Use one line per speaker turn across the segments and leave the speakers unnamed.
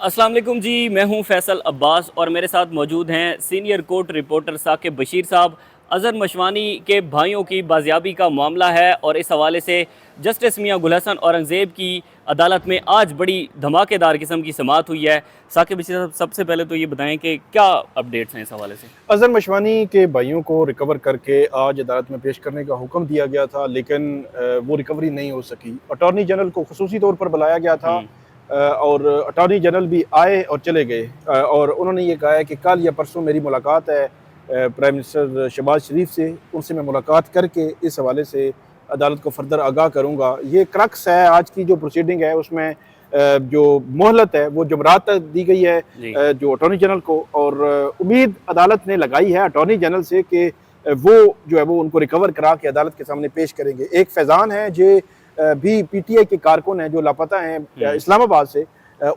अस्सलाम वालेकुम जी, मैं हूं फैसल अब्बास और मेरे साथ मौजूद हैं senior court reporter Saqib Bashir साहब। अज़हर मशवानी के भाइयों की बाजियाबी का मामला है और इस हवाले से जस्टिस मियां गुल हसन औरंगज़ेब की अदालत में आज बड़ी धमाकेदार किस्म की समाअत हुई है। साकिब बशीर साहब, सबसे पहले तो ये बताएं कि क्या अपडेट्स हैं इस हवाले से।
अज़हर मशवानी के भाइयों को रिकवर करके आज अदालत में पेश करने का हुक्म दिया गया था, लेकिन वो रिकवरी नहीं हो सकी। अटॉर्नी जनरल को खुसूसी तौर पर बुलाया गया था और अटॉर्नी जनरल भी आए और चले गए और उन्होंने ये कहा है कि कल या परसों मेरी मुलाकात है प्राइम मिनिस्टर शहबाज शरीफ से, उनसे मैं मुलाकात करके इस हवाले से अदालत को फर्दर आगाह करूँगा। ये क्रक्स है आज की जो प्रोसीडिंग है, उसमें जो मोहलत है वो जुमरात तक दी गई है जो अटॉर्नी जनरल को, और उम्मीद अदालत ने लगाई है अटॉर्नी जनरल से कि वो जो है वो उनको रिकवर करा के अदालत के सामने पेश करेंगे। एक फैज़ान है जो भी पीटीआई के कारकुन हैं जो लापता हैं इस्लामाबाद से,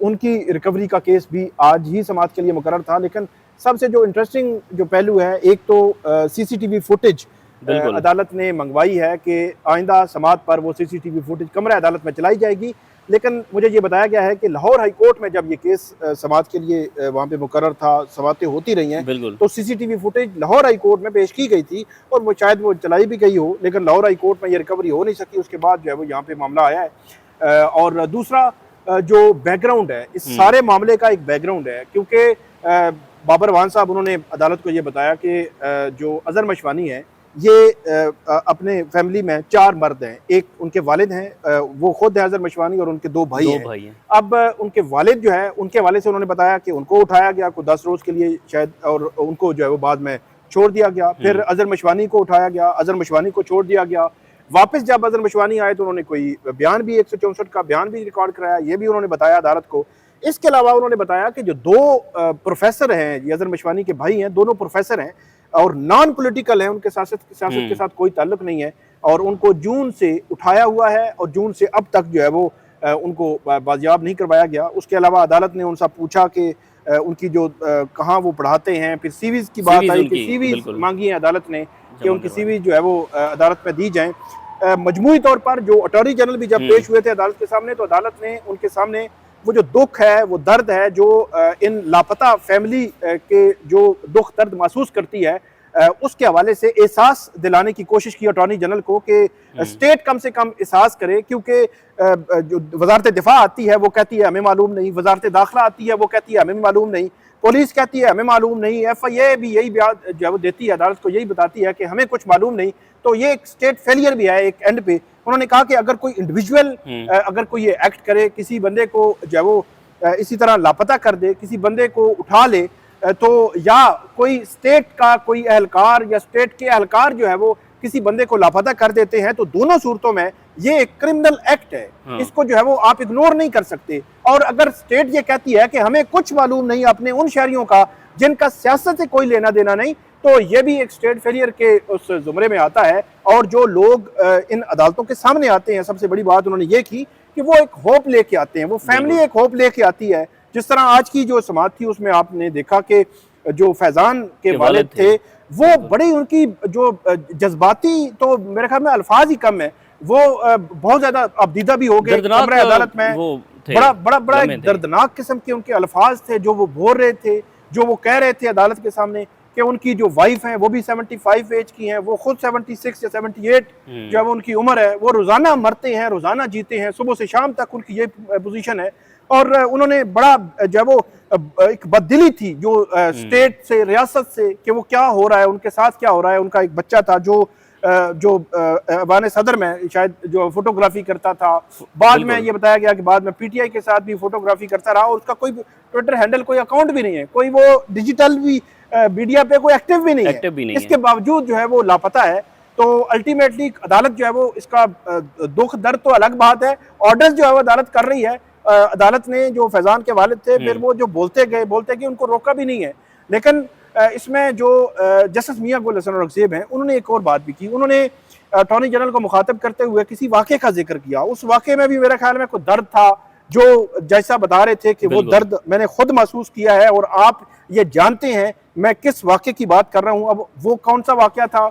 उनकी रिकवरी का केस भी आज ही समाअत के लिए मुकर्रर था। लेकिन सबसे जो इंटरेस्टिंग जो पहलू है, एक तो सीसीटीवी फुटेज अदालत ने मंगवाई है कि आइंदा समाअत पर वो सीसीटीवी फुटेज कमरा अदालत में चलाई जाएगी। लेकिन मुझे ये बताया गया है कि लाहौर हाई कोर्ट में जब ये केस समाअत के लिए वहाँ पे मुकर्रर था, समाअतें होती रही हैं, तो CCTV footage Lahore high court में पेश की गई थी और वो शायद वो चलाई भी गई हो, लेकिन लाहौर हाई कोर्ट में ये रिकवरी हो नहीं सकी। उसके बाद जो है वो यहाँ पे मामला आया है। और दूसरा जो बैकग्राउंड है इस सारे मामले का, एक बैकग्राउंड है, क्योंकि बाबर वान साहब उन्होंने अदालत को ये बताया कि जो अज़हर मशवानी है ये अपने फैमिली में 4 मर्द हैं, एक उनके वालिद हैं, वो खुद है अज़हर मशवानी, और उनके 2 भाई हैं। अब उनके वालिद जो है, उनके वालिद से उन्होंने बताया कि उनको उठाया गया कोई 10 रोज़ के लिए शायद, और उनको जो है वो बाद में छोड़ दिया गया। फिर अज़हर मशवानी को उठाया गया, अज़हर मशवानी को छोड़ दिया गया। वापस जब अज़हर मशवानी आए तो उन्होंने कोई बयान भी 164 का बयान भी रिकॉर्ड कराया, ये भी उन्होंने बताया अदालत को। इसके अलावा उन्होंने बताया कि जो 2 प्रोफेसर हैं, ये अज़हर मशवानी के भाई हैं, दोनों प्रोफेसर हैं और नॉन पॉलिटिकल है, उनके सियासत के साथ कोई ताल्लुक नहीं है, और उनको जून से उठाया हुआ है और जून से अब तक जो है वो उनको बाजियाब नहीं करवाया गया। उसके अलावा अदालत ने उनसे पूछा कि उनकी जो कहाँ वो पढ़ाते हैं, फिर सीवीज की बात आई कि सीवीज मांगी है अदालत ने कि उनकी सीवीज जो है वो अदालत में दी जाएँ। मजमूई तौर पर जो अटॉर्नी जनरल भी जब पेश हुए थे अदालत के सामने, तो अदालत ने उनके सामने वो जो दुख है, वो दर्द है जो इन लापता फैमिली के जो दुख दर्द महसूस करती है, उसके हवाले से एहसास दिलाने की कोशिश की अटॉर्नी जनरल को कि स्टेट कम से कम एहसास करे, क्योंकि जो वजारत दिफा आती है वो कहती है हमें मालूम नहीं, वजारत दाखिला आती है वो कहती है हमें मालूम नहीं, पुलिस कहती है हमें मालूम नहीं, FIA भी यही बयान जो है वो देती है, अदालत को यही बताती है कि हमें कुछ मालूम नहीं। तो ये एक स्टेट फेलियर भी है एक एंड पे। उन्होंने कहा कि अगर कोई इंडिविजुअल अगर कोई ये एक्ट करे, किसी बंदे को जो है वो इसी तरह लापता कर दे, किसी बंदे को उठा ले, तो या कोई स्टेट का कोई एहलकार या स्टेट के एहलकार जो है वो किसी बंदे को लापता कर देते हैं, तो दोनों सूरतों में ये एक क्रिमिनल एक्ट है। इसको जो है वो आप इग्नोर नहीं कर सकते। और अगर स्टेट ये कहती है कि हमें कुछ मालूम नहीं अपने उन शहरियों का जिनका सियासत से कोई लेना देना नहीं, तो ये भी एक स्टेट फेलियर के उस जुमरे में आता है। और जो लोग इन अदालतों के सामने आते हैं, सबसे बड़ी बात उन्होंने ये की कि वो एक होप लेके आते हैं, वो फैमिली एक होप लेके आती है। जिस तरह आज की जो समाअत थी उसमें आपने देखा कि जो फैजान के वालिद थे वो बड़ी, उनकी जो जज्बाती, तो मेरे ख्याल में अल्फाज ही कम है, वो बहुत ज्यादा अबदीदा भी हो गए अदालत में। बड़ा एक दर्दनाक किस्म के उनके अल्फाज थे जो वो बोल रहे थे, जो वो कह रहे थे अदालत के सामने कि उनकी जो वाइफ हैं वो भी 75 एज की हैं, वो खुद 76 या 78 जो है वो उनकी उम्र है, वो रोजाना मरते हैं, रोजाना जीते हैं, सुबह से शाम तक उनकी ये पोजीशन है। और उन्होंने बड़ा जो है वो एक बददिली थी जो स्टेट से, रियासत से, कि वो क्या हो रहा है, उनके साथ क्या हो रहा है। उनका एक बच्चा था जो अवान सदर में शायद जो फोटोग्राफी करता था, बाद में ये बताया गया कि बाद में PTI के साथ भी फोटोग्राफी करता रहा, और उसका कोई ट्विटर हैंडल, कोई अकाउंट भी नहीं है, कोई वो डिजिटल भी मीडिया पे कोई एक्टिव भी नहीं है। इसके बावजूद जो है वो लापता है। तो अल्टीमेटली अदालत जो है वो इसका दुख दर्द तो अलग बात है, ऑर्डर्स जो है वो अदालत कर रही है। अदालत ने जो फैजान के वालिद थे, फिर वो जो बोलते गए उनको रोका भी नहीं है। लेकिन इसमें जो जस्टिस मियां गुल हसन औरंगज़ेब हैं, उन्होंने एक और बात भी की। उन्होंने अटॉर्नी जनरल को मुखातब करते हुए किसी वाक़े का जिक्र किया। उस वाक़े में भी मेरे ख्याल में कोई दर्द था, जो जैसा बता रहे थे कि वो दर्द मैंने खुद महसूस किया है, और आप ये जानते हैं मैं किस वाक़े की बात कर रहा हूँ। अब वो कौन सा वाक़या था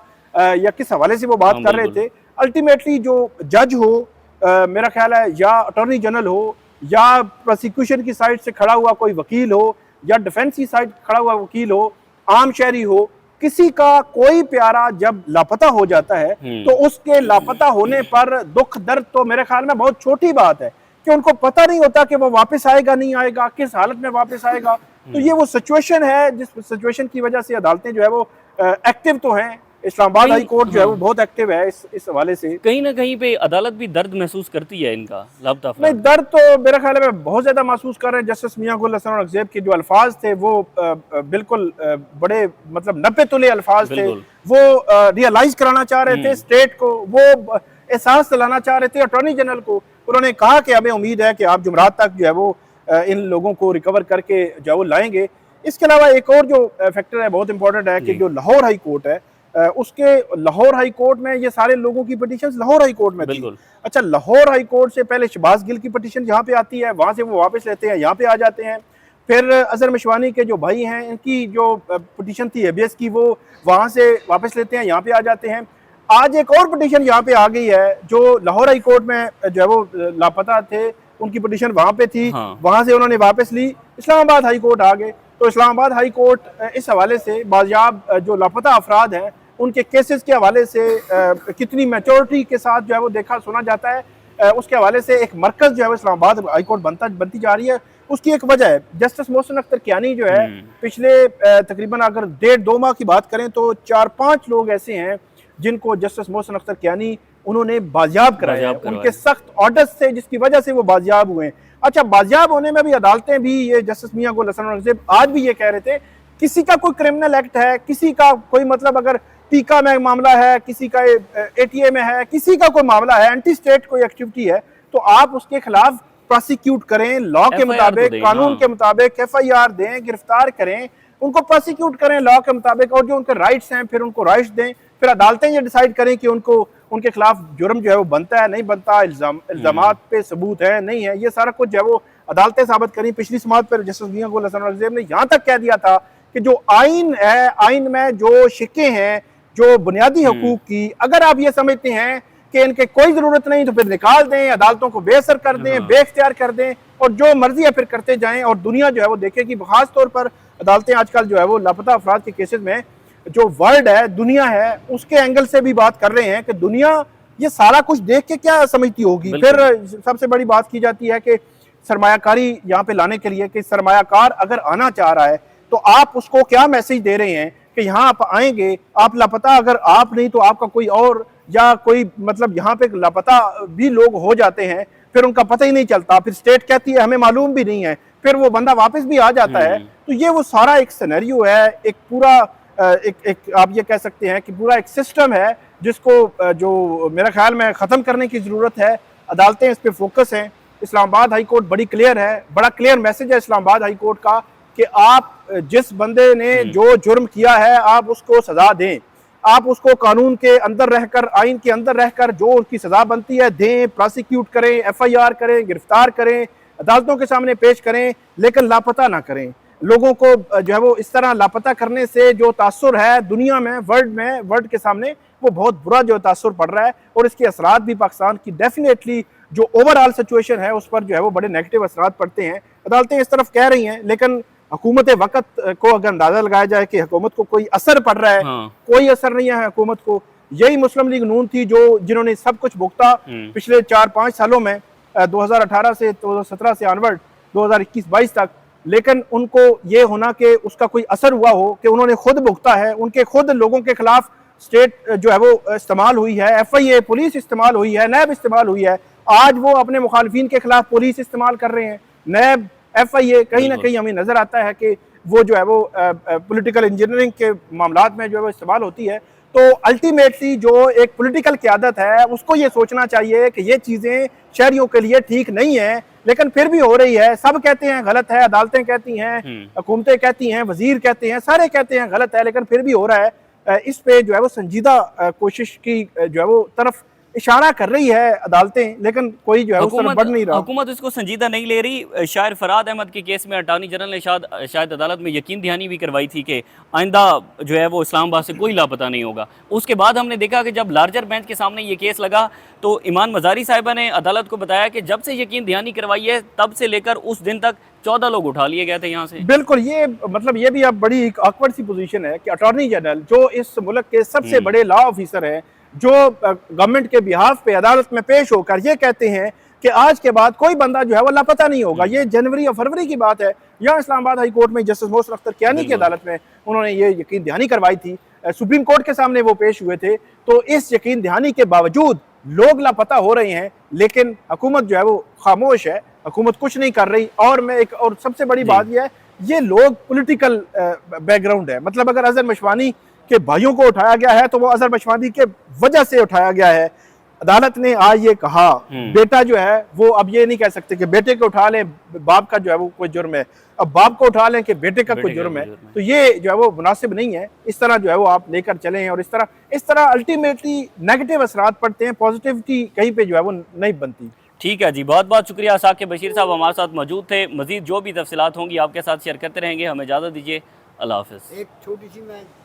या किस हवाले से वो बात कर रहे थे। अल्टीमेटली जो जज हो, मेरा ख्याल है, या अटॉर्नी जनरल हो या प्रोसिक्यूशन की साइड से खड़ा हुआ कोई वकील हो या डिफेंस की साइड खड़ा हुआ वकील हो, आम शहरी हो, किसी का कोई प्यारा जब लापता हो जाता है तो उसके लापता होने पर दुख दर्द तो मेरे ख्याल में बहुत छोटी बात है कि उनको पता नहीं होता कि वो वापस आएगा नहीं आएगा, किस हालत में वापस आएगा। तो ये वो सिचुएशन है जिस सिचुएशन की वजह से अदालतें जो है वो एक्टिव तो हैं। इस्लामाबाद हाई कोर्ट जो है वो बहुत एक्टिव है इस हवाले से।
कहीं ना कहीं पे अदालत भी दर्द महसूस करती है इनका लापता
नहीं,
अफराद।
दर्द तो मेरे ख्याल में बहुत ज्यादा महसूस कर रहे हैं। जस्टिस मियां गुल हसन औरंगजेब के जो अल्फाज थे वो बिल्कुल बड़े मतलब 90 तुले अल्फाज थे। वो रियलाइज कराना चाह रहे थे स्टेट को, वो एहसास दिलाना चाह रहे थे अटॉर्नी जनरल को। उन्होंने कहा कि हमें उम्मीद है कि आप जुमरात तक जो है वो इन लोगों को रिकवर करके जो है वो लाएंगे। इसके अलावा एक और जो फैक्टर है बहुत इंपॉर्टेंट है कि जो लाहौर हाई कोर्ट है उसके लाहौर हाई कोर्ट में ये सारे लोगों की पिटीशन लाहौर हाई कोर्ट में थी। अच्छा, लाहौर हाई कोर्ट से पहले शहबाज गिल की पिटीशन यहाँ पे आती है, वहां से वो वापस लेते हैं, यहाँ पे आ जाते हैं। फिर अजहर मशवानी के जो भाई हैं इनकी जो पिटीशन थी हेबियस की, वो वहां से वापस लेते हैं, यहाँ पे आ जाते हैं। आज एक और पिटीशन यहाँ पे आ गई है जो लाहौर हाई कोर्ट में जो है वो लापता थे, उनकी पिटीशन वहां पे थी, वहां से उन्होंने वापस ली, इस्लामाबाद हाई कोर्ट आ गए। तो इस्लामाबाद हाई कोर्ट इस हवाले से बाजियाब जो लापता अफराद हैं उनके केसेस के हवाले से कितनी मैच्योरिटी के साथ जो है वो देखा सुना जाता है, उसके हवाले से एक मरकज जो है वो इस्लामाबाद हाई कोर्ट बनती जा रही है। उसकी एक वजह है जस्टिस मोहसिन अख्तर कियानी जो है पिछले तकरीबन अगर 1.5-2 माह की बात करें तो 4-5 लोग ऐसे हैं जिनको जस्टिस मोहसिन अख्तर कियानी उन्होंने बाजियाब कराया उनके सख्त ऑर्डर्स से, जिसकी वजह से वो बाजियाब हुए। अच्छा, बाजियाब होने में भी अदालतें भी, ये जस्टिस मियां गुल हसन औरंगजेब आज भी ये कह रहे थे किसी का कोई क्रिमिनल एक्ट है, किसी का कोई मतलब अगर टीका में मामला है, किसी का एटीए में है, किसी का कोई मामला है, एंटी स्टेट कोई एक्टिविटी है, तो आप उसके खिलाफ प्रोसिक्यूट करें, लॉ के मुताबिक, कानून के मुताबिक FIR दें, गिरफ्तार करें, उनको प्रोसिक्यूट करें लॉ के मुताबिक, और जो उनके राइट्स हैं फिर उनको राइट्स दें। फिर अदालतें ये डिसाइड करें कि उनको उनके खिलाफ जुर्म जो है वो बनता है नहीं बनता, इल्जामात पे सबूत है नहीं है, ये सारा कुछ जो है वो अदालतें साबित करें। पिछली समाअत पर जस्टिस मियां गुल हसन औरंगजेब ने यहाँ तक कह दिया था कि जो आइन है, आइन में जो शिक्के हैं, जो बुनियादी हकूक की, अगर आप ये समझते हैं कि इनके कोई जरूरत नहीं तो फिर निकाल दें, अदालतों को बेअसर कर दें, बेख्तियार कर दें, और जो मर्जी है फिर करते जाएं, और दुनिया जो है वो देखेगी। खास तौर पर अदालतें आजकल जो है वो लापता अफराद के केसेस में जो वर्ल्ड है, दुनिया है, उसके एंगल से भी बात कर रहे हैं कि दुनिया ये सारा कुछ देख के क्या समझती होगी। फिर सबसे बड़ी बात की जाती है कि सरमायाकारी यहाँ पे लाने के लिए कि सरमायाकार अगर आना चाह रहा है तो आप उसको क्या मैसेज दे रहे हैं कि यहाँ आप आएंगे, आप लापता, अगर आप नहीं तो आपका कोई और, या कोई मतलब यहाँ पे लापता भी लोग हो जाते हैं, फिर उनका पता ही नहीं चलता, फिर स्टेट कहती है हमें मालूम भी नहीं है, फिर वो बंदा वापस भी आ जाता है। तो ये वो सारा एक सिनेरियो है, एक पूरा एक आप ये कह सकते हैं कि पूरा एक सिस्टम है जिसको जो मेरे ख्याल में ख़त्म करने की ज़रूरत है। अदालतें इस पर फोकस हैं। इस्लामाबाद हाई कोर्ट बड़ी क्लियर है, बड़ा क्लियर मैसेज है इस्लामाबाद हाई कोर्ट का कि आप जिस बंदे ने जो जुर्म किया है आप उसको सज़ा दें, आप उसको कानून के अंदर रहकर, आइन के अंदर रहकर जो उनकी सज़ा बनती है दें, प्रोसिक्यूट करें, FIR करें, गिरफ्तार करें, अदालतों के सामने पेश करें, लेकिन लापता ना करें। लोगों को जो है वो इस तरह लापता करने से जो तासुर है दुनिया में, वर्ल्ड के सामने, वो बहुत बुरा जो तासुर पड़ रहा है, और इसके असरात भी पाकिस्तान की डेफिनेटली जो ओवरऑल सिचुएशन है उस पर जो है वो बड़े नेगेटिव असरात पड़ते हैं। अदालतें इस तरफ कह रही हैं, लेकिन हुकूमत वक़्त को अगर अंदाजा लगाया जाए कि हुकूमत को कोई असर पड़ रहा है, कोई असर नहीं है हुकूमत को। यही मुस्लिम लीग नून थी जो जिन्होंने सब कुछ भुगता पिछले 4-5 सालों में, 2018 से 2017 से ऑनवर्ड 2021-22 तक, लेकिन उनको ये होना कि उसका कोई असर हुआ हो कि उन्होंने खुद भुगता है, उनके खुद लोगों के खिलाफ स्टेट जो है वो इस्तेमाल हुई है, FIA पुलिस इस्तेमाल हुई है, नैब इस्तेमाल हुई है। आज वो अपने मुखालफिन के खिलाफ पुलिस इस्तेमाल कर रहे हैं, नैब, FIA, कहीं ना कहीं हमें नजर आता है कि वो जो है वो पॉलिटिकल इंजीनियरिंग के मामलात में जो है वो इस्तेमाल होती है। तो अल्टीमेटली जो एक पॉलिटिकल क़यादत है उसको ये सोचना चाहिए कि ये चीज़ें शहरियों के लिए ठीक नहीं है, लेकिन फिर भी हो रही है। सब कहते हैं गलत है, अदालतें कहती हैं, हुकूमतें कहती हैं, वजीर कहते हैं, सारे कहते हैं गलत है, लेकिन फिर भी हो रहा है। इस पे जो है वो संजीदा कोशिश की जो है वो तरफ इशारा कर रही है अदालतें, लेकिन कोई जो है उस तरफ बढ़ नहीं रहा।
हुकूमत इसको संजीदा नहीं ले रही। शायर फराद अहमद के केस में अटॉर्नी जनरल ने शायद अदालत में यकीन दहानी भी करवाई थी कि आइंदा जो है वो इस्लामाबाद से कोई लापता नहीं होगा। उसके बाद हमने देखा कि जब लार्जर बेंच के सामने ये केस लगा तो ईमान मजारी साहिबा ने अदालत को बताया कि जब से यकीन दहानी करवाई है तब से लेकर उस दिन तक 14 लोग उठा लिए गए थे यहाँ से।
बिल्कुल, ये मतलब ये भी अब बड़ी एक ऑकवर्ड सी पोजीशन है कि अटॉर्नी जनरल जो इस मुल्क के सबसे बड़े लॉ ऑफिसर हैं, जो गवर्नमेंट के बिहाफ पे अदालत में पेश होकर ये कहते हैं कि आज के बाद कोई बंदा जो है वो लापता नहीं होगा। ये जनवरी और फरवरी की बात है। यहाँ इस्लामाबाद हाई कोर्ट में जस्टिस मोहसिन अख्तर कियानी की अदालत में उन्होंने ये यकीन दहानी करवाई थी। सुप्रीम कोर्ट के सामने वो पेश हुए थे। तो इस यकीन दहानी के बावजूद लोग लापता हो रहे हैं, लेकिन हुकूमत जो है वो खामोश है, हुकूमत कुछ नहीं कर रही। और मैं एक और सबसे बड़ी बात यह है, ये लोग पॉलिटिकल बैकग्राउंड है। मतलब अगर अजहर मशवानी के भाइयों को उठाया गया है तो वो अजहर मशवानी के वजह से उठाया गया है। अदालत ने आज ये कहा, बेटा जो है वो अब ये नहीं कह सकते कि बेटे को उठा लें, बाप का जो है वो कोई जुर्म है, अब बाप को उठा लें कि बेटे का कोई जुर्म है। तो ये जो है वो मुनासिब नहीं है। इस तरह जो है वो आप लेकर चलें और इस तरह अल्टीमेटली नेगेटिव असरात पड़ते हैं, पॉजिटिविटी कहीं पे जो है वो नहीं बनती।
ठीक है जी, बहुत बहुत शुक्रिया। साकिब बशीर साहब हमारे साथ मौजूद थे। मजीद जो भी तफसीलात होंगी आपके साथ शेयर करते रहेंगे। हमें इजाज़त दीजिए। अल्लाह हाफ़िज़।
एक छोटी सी मैं